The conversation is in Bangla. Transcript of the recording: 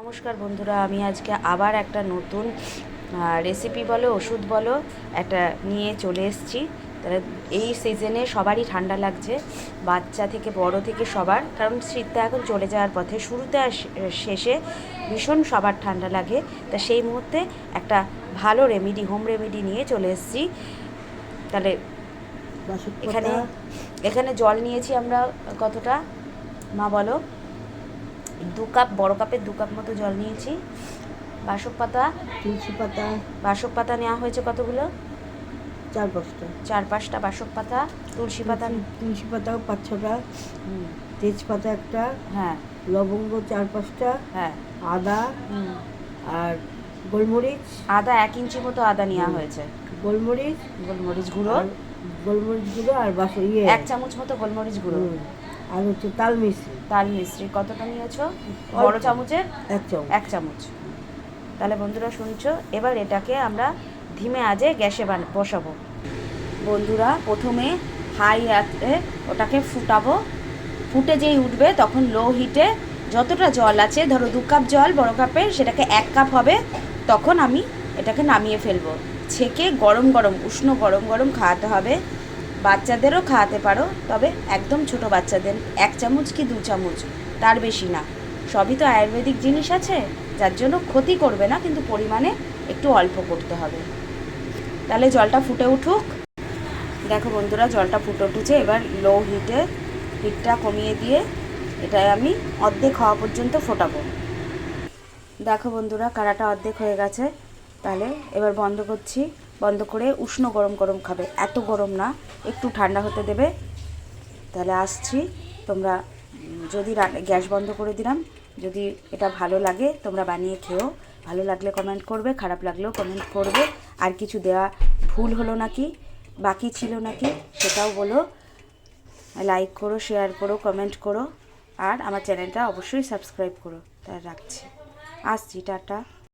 নমস্কার বন্ধুরা, আমি আজকে আবার একটা নতুন রেসিপি বলো ওষুধ বলো একটা নিয়ে চলে এসেছি। তাহলে এই সিজনে সবারই ঠান্ডা লাগছে, বাচ্চা থেকে বড় থেকে সবার, কারণ শীতটা এখন চলে যাওয়ার পথে, শুরুতে আর শেষে ভীষণ সবার ঠান্ডা লাগে। তা সেই মুহূর্তে একটা ভালো রেমেডি, হোম রেমেডি নিয়ে চলে এসেছি। তাহলে এখানে এখানে জল নিয়েছি আমরা, কতটা মা বলো? 2 কাপ, বড় কাপের 2 কাপ মতো জল নিয়েছি। বাসক পাতা, তুলসী পাতা, বাসক পাতা নেওয়া হয়েছে কতগুলো? 4-5টা বাসক পাতা। তুলসী পাতা, তুলসী পাতাও 5-6টা, তেজপাতা একটা, হ্যাঁ, লবঙ্গ 4-5টা, হ্যাঁ, আদা, আর গোলমরিচ, আদা 1 ইঞ্চি মতো আদা নেওয়া হয়েছে, গোলমরিচ গুঁড়ো, গোলমরিচ গুঁড়ো, আর 1 চামচ মতো গোলমরিচ গুঁড়ো, আর হচ্ছে তাল মিশ্রি কতটা নিয়েছো? বড় চামচের 1 চামচ। তাহলে বন্ধুরা শুনছো, এবার এটাকে আমরা ধিমে আঁচে গ্যাসে বসাবো। বন্ধুরা প্রথমে হাই আছে ওটাকে ফুটাবো, ফুটে যেই উঠবে তখন লো হিটে যতটা জল আছে, ধরো 2 কাপ জল বড় কাপের, সেটাকে 1 কাপ হবে, তখন আমি এটাকে নামিয়ে ফেলবো। ছেঁকে গরম গরম, উষ্ণ গরম গরম খাওয়াতে হবে। বাচ্চাদেরও খাওয়াতে পারো, তবে একদম ছোট বাচ্চাদের 1 চামচ কি 2 চামচ, তার বেশি না। সবই তো আয়ুর্বেদিক জিনিস আছে, যার জন্য ক্ষতি করবে না, কিন্তু পরিমাণে একটু অল্প করতে হবে। তাহলে জলটা ফুটে উঠুক। দেখো বন্ধুরা, জলটা ফুটে উঠেছে। এবার লো হিটে হিটটা কমিয়ে দিয়ে এটাই আমি অর্ধেক হওয়া পর্যন্ত ফোটাবো। দেখো বন্ধুরা, কাড়াটা অর্ধেক হয়ে গেছে। তাহলে এবার বন্ধ করছি, বন্ধ করে উষ্ণ গরম গরম খাবে, এত গরম না, একটু ঠান্ডা হতে দেবে। তাহলে আসছি, তোমরা যদি গ্যাস বন্ধ করে দিলাম, যদি এটা ভালো লাগে তোমরা বানিয়ে খেও, ভালো লাগলে কমেন্ট করবে, খারাপ লাগলেও কমেন্ট করবে। আর কিছু দেওয়া ভুল হলো নাকি, বাকি ছিল নাকি সেটাও বলো। লাইক করো, শেয়ার করো, কমেন্ট করো, আর আমার চ্যানেলটা অবশ্যই সাবস্ক্রাইব করো। তাই রাখছি, আসছি, টাটা।